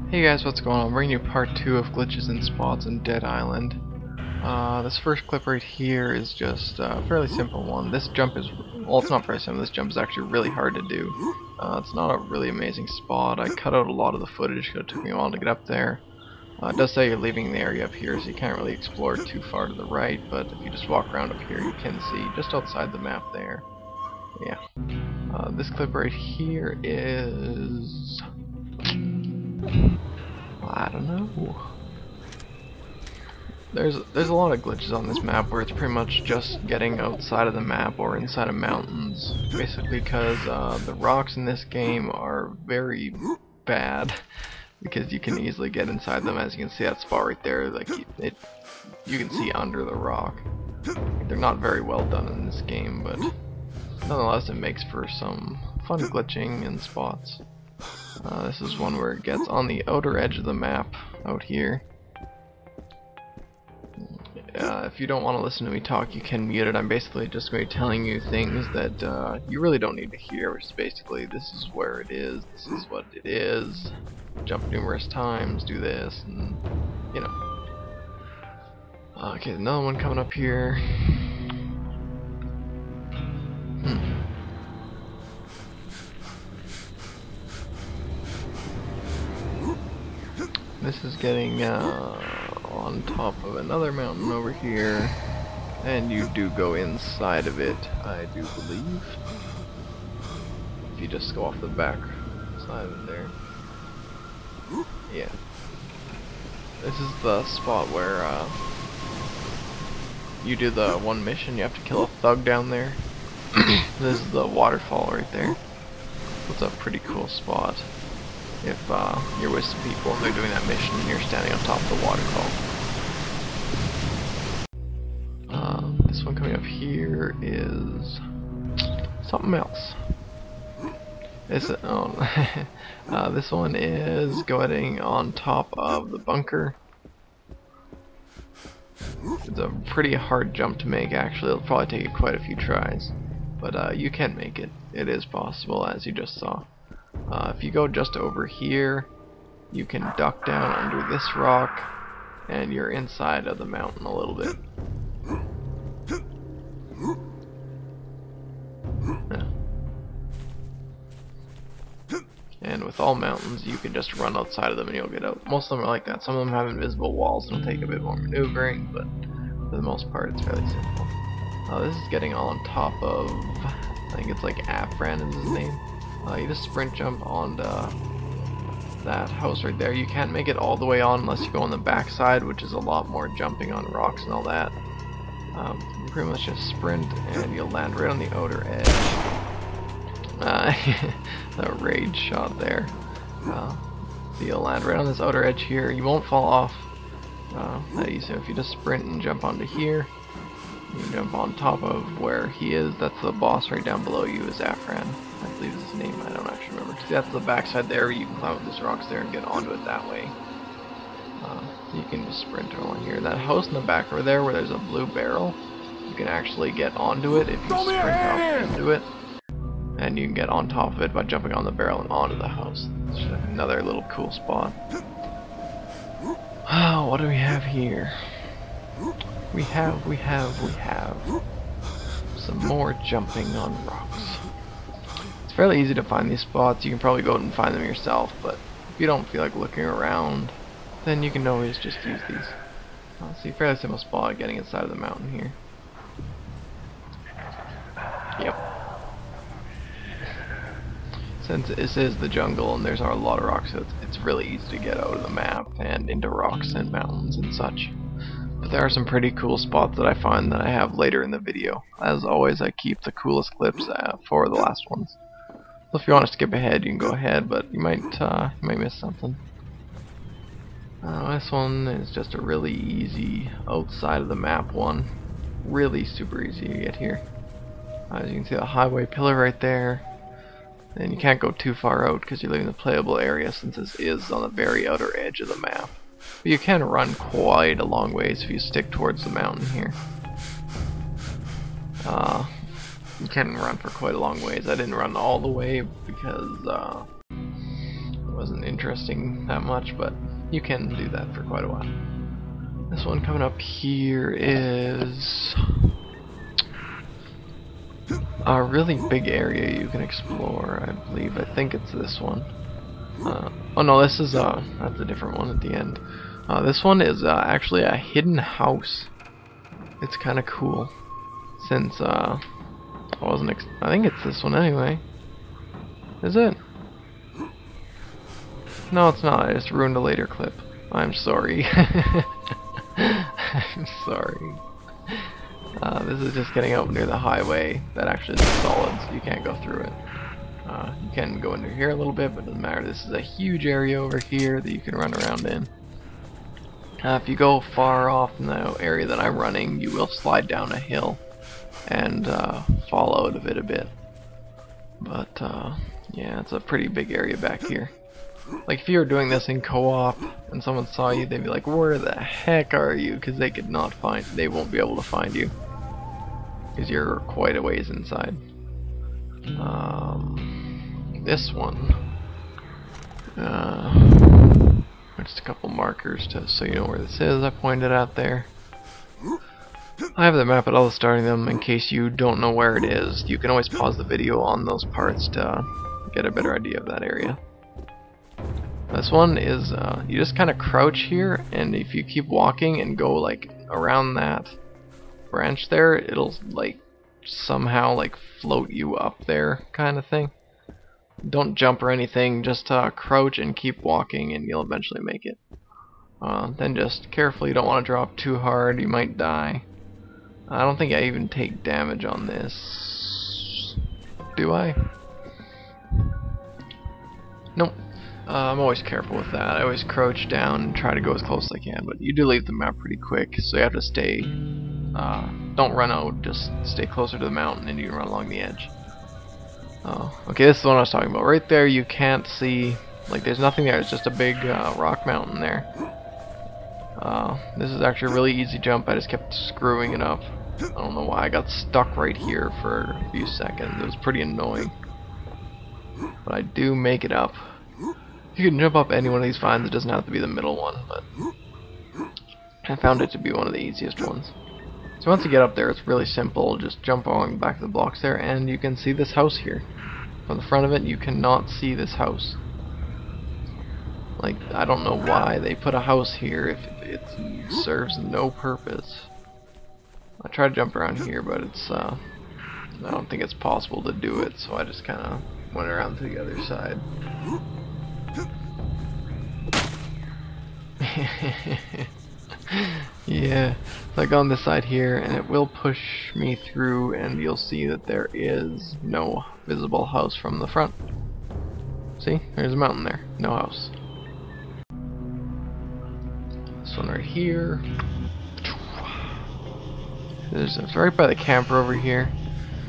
Hey guys, what's going on? I'm bringing you part 2 of Glitches and Spots in Dead Island. This first clip right here is just a fairly simple one. This jump is, well, it's not very simple. This jump is actually really hard to do. It's not a really amazing spot. I cut out a lot of the footage because it took me a while to get up there. It does say you're leaving the area up here, so you can't really explore too far to the right, but if you just walk around up here, you can see just outside the map there. Yeah. This clip right here is... I don't know. There's a lot of glitches on this map where it's pretty much just getting outside of the map or inside of mountains, basically because the rocks in this game are very bad because you can easily get inside them. As you can see that spot right there, like you can see under the rock. They're not very well done in this game, but nonetheless it makes for some fun glitching in spots. This is one where it gets on the outer edge of the map out here. If you don't want to listen to me talk, you can mute it. I'm basically just going to be telling you things that you really don't need to hear, which is basically, this is where it is, this is what it is, jump numerous times, do this, and, you know. Okay, another one coming up here. This is getting on top of another mountain over here, and you do go inside of it, I do believe. If you just go off the back side of it there. Yeah. This is the spot where you do the one mission, you have to kill a thug down there. This is the waterfall right there. It's a pretty cool spot. If you're with some people and they're doing that mission and you're standing on top of the waterfall. This one coming up here is something else. This one is going on top of the bunker. It's a pretty hard jump to make actually. It'll probably take you quite a few tries. But you can make it. It is possible, as you just saw. If you go just over here, you can duck down under this rock, and you're inside of the mountain a little bit. Yeah. And with all mountains, you can just run outside of them and you'll get out. Most of them are like that. Some of them have invisible walls and it'll take a bit more maneuvering, but for the most part, it's fairly simple. This is getting on top of, I think it's like Afran is his name. You just sprint jump onto that house right there. You can't make it all the way on unless you go on the back side, which is a lot more jumping on rocks and all that. You pretty much just sprint and you'll land right on the outer edge. The rage shot there. So you'll land right on this outer edge here. You won't fall off that easy. If you just sprint and jump onto here, you can jump on top of where he is. That's the boss right down below you is Afran. I believe is his name. I don't actually remember. See, that's the backside there. You can climb up these rocks there and get onto it that way. You can just sprint along here. That house in the back over there where there's a blue barrel, you can actually get onto it if you sprint up into it. And you can get on top of it by jumping on the barrel and onto the house. It's just another little cool spot. What do we have here? We have some more jumping on rocks. It's fairly easy to find these spots. You can probably go out and find them yourself, but if you don't feel like looking around, then you can always just use these. See, fairly simple spot getting inside of the mountain here. Yep. Since this is the jungle and there's a lot of rocks, it's really easy to get out of the map and into rocks and mountains and such. But there are some pretty cool spots that I find that I have later in the video. As always, I keep the coolest clips for the last ones. So if you want to skip ahead, you can go ahead, but you might miss something. This one is just a really easy outside of the map one. Really super easy to get here. As you can see, the highway pillar right there. And you can't go too far out because you're leaving the playable area since this is on the very outer edge of the map. But you can run quite a long ways if you stick towards the mountain here. You can run for quite a long ways. I didn't run all the way because it wasn't interesting. interesting that much, but you can do that for quite a while. This one coming up here is a really big area you can explore, I believe. I think it's this one. Oh no, this is that's a different one at the end. This one is actually a hidden house. It's kind of cool, since I think it's this one anyway. Is it? No, it's not. I just ruined a later clip. I'm sorry. I'm sorry. This is just getting out near the highway that actually is solid, so you can't go through it. You can go into here a little bit, but it doesn't matter. This is a huge area over here that you can run around in. If you go far off in the area that I'm running, you will slide down a hill and fall out of it a bit. But yeah, it's a pretty big area back here. Like if you were doing this in co-op and someone saw you, they'd be like, "Where the heck are you?" Because they won't be able to find you because you're quite a ways inside. This one, just a couple markers so you know where this is. I pointed out there. I have the map at all starting them in case you don't know where it is. You can always pause the video on those parts to get a better idea of that area. This one is, you just kind of crouch here, and if you keep walking and go like around that branch there, it'll like somehow like float you up there kind of thing. Don't jump or anything, just crouch and keep walking and you'll eventually make it. Then just carefully, you don't want to drop too hard, you might die. I don't think I even take damage on this. Do I? Nope. I'm always careful with that. I always crouch down and try to go as close as I can, but you do leave the map pretty quick, so you have to stay, don't run out, just stay closer to the mountain and you can run along the edge. Oh, okay, this is the one I was talking about. Right there you can't see, like there's nothing there, it's just a big rock mountain there. This is actually a really easy jump, I just kept screwing it up. I don't know why, I got stuck right here for a few seconds. It was pretty annoying. But I do make it up. You can jump up any one of these vines, it doesn't have to be the middle one, but I found it to be one of the easiest ones. So once you get up there, it's really simple. Just jump along the back of the blocks there, and you can see this house here. From the front of it, you cannot see this house. Like, I don't know why they put a house here if it serves no purpose. I tried to jump around here, but it's, I don't think it's possible to do it, so I just kind of went around to the other side. Yeah, like on this side here, and it will push me through, and you'll see that there is no visible house from the front. See, there's a mountain there, no house. This one right here. It's right by the camper over here.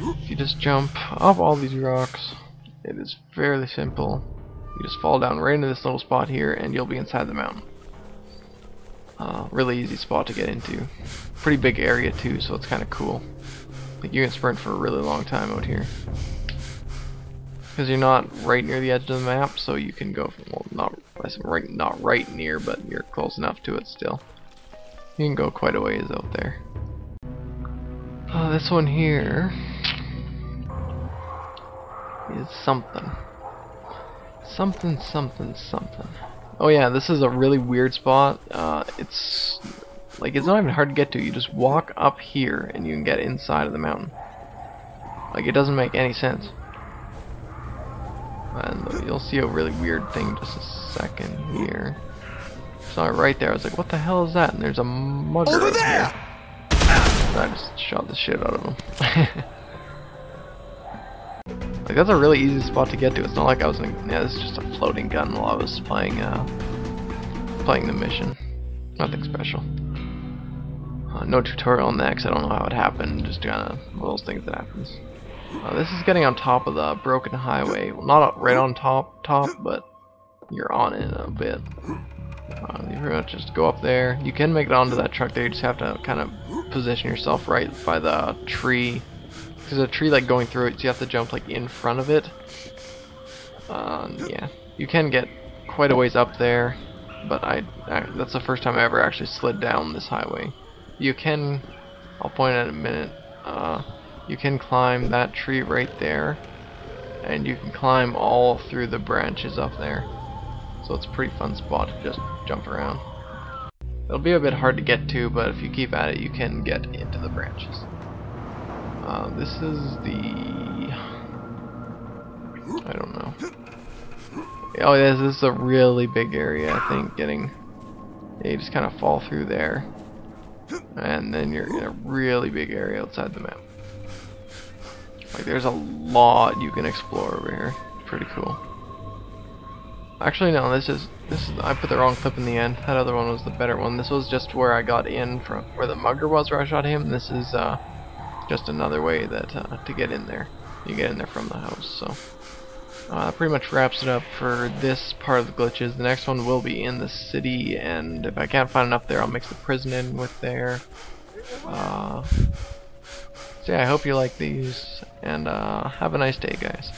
If you just jump up all these rocks, it is fairly simple. You just fall down right into this little spot here, and you'll be inside the mountain. Really easy spot to get into. Pretty big area too, so it's kind of cool. Like you can sprint for a really long time out here. Because you're not right near the edge of the map, so you can go, well, not right near, but you're close enough to it still. You can go quite a ways out there. This one here is something. Something. Oh yeah, this is a really weird spot. It's not even hard to get to. You just walk up here and you can get inside of the mountain. Like, it doesn't make any sense. And you'll see a really weird thing in just a second here. Saw it right there. I was like, what the hell is that? And there's a mugger over there. So I just shot the shit out of him. Like, that's a really easy spot to get to. It's not like I was yeah, this is just a floating gun while I was playing the mission. Nothing special. No tutorial next. I don't know how it happened. Just kind of one of those things that happens. This is getting on top of the broken highway. Well, not right on top, but you're on it a bit. You pretty much just go up there. You can make it onto that truck there. You just have to kind of position yourself right by the tree. There's a tree like going through it, so you have to jump like in front of it. Yeah, you can get quite a ways up there, but that's the first time I ever actually slid down this highway. You can, I'll point out in a minute, you can climb that tree right there, and you can climb all through the branches up there. So it's a pretty fun spot to just jump around. It'll be a bit hard to get to, but if you keep at it, you can get into the branches. This is the... I don't know. Oh yes, this is a really big area, I think. Yeah, you just kind of fall through there, and then you're in a really big area outside the map. Like, there's a lot you can explore over here. It's pretty cool. Actually, no, this is I put the wrong clip in the end. That other one was the better one. This was just where I got in from where the mugger was, where I shot him. This is just another way that to get in there. You get in there from the house. So that pretty much wraps it up for this part of the glitches. The next one will be in the city, and if I can't find enough there, I'll mix the prison in with there. So yeah, I hope you like these, and have a nice day, guys.